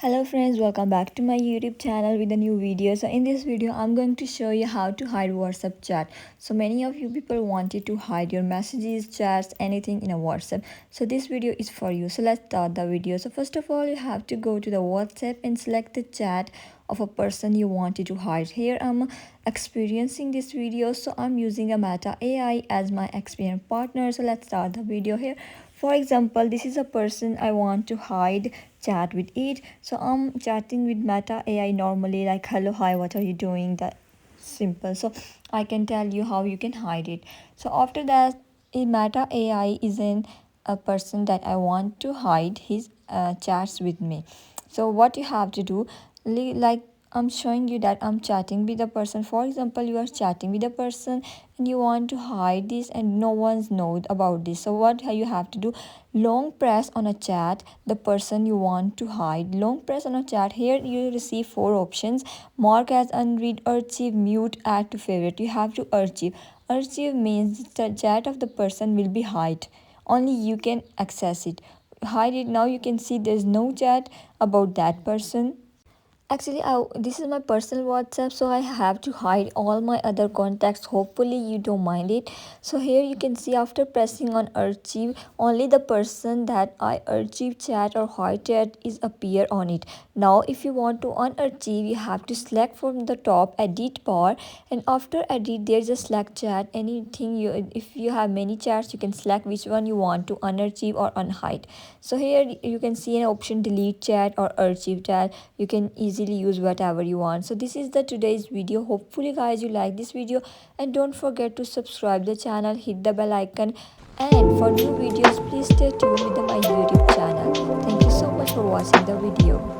Hello friends, welcome back to my YouTube channel with a new video. So in this video I'm going to show you how to hide WhatsApp chat. So many of you people wanted to hide your messages, chats, anything in a WhatsApp. So this video is for you. So let's start the video. So first of all, you have to go to the WhatsApp and select the chat of a person you wanted to hide. Here I'm experiencing this video, so I'm using a Meta AI as my experience partner. So let's start the video here. For example, this is a person I want to hide chat with it. So I'm chatting with Meta AI normally, like hello, hi, what are you doing? That simple. So I can tell you how you can hide it. So after that, a Meta AI is a person that I want to hide his chats with me. So what you have to do, like I'm showing you that I'm chatting with a person. For example, you are chatting with a person and you want to hide this and no one's knows about this. So what you have to do, long press on a chat the person you want to hide. Long press on a chat. Here you receive four options: mark as unread, archive, mute, add to favorite. You have to archive. Archive means the chat of the person will be hide. Only you can access it. Hide it. Now you can see there's no chat about that person. Actually, this is my personal WhatsApp, so I have to hide all my other contacts. Hopefully, you don't mind it. So here you can see, after pressing on archive, only the person that I archive chat or hide chat is appear on it. Now, if you want to unarchive, you have to select from the top edit bar, and after edit, there's a select chat. Anything you, if you have many chats, you can select which one you want to unarchive or unhide. So here you can see an option delete chat or archive chat. You can easily use whatever you want. So this is the today's video. Hopefully guys you like this video, and don't forget to subscribe the channel, hit the bell icon, and for new videos please stay tuned with my YouTube channel. Thank you so much for watching the video.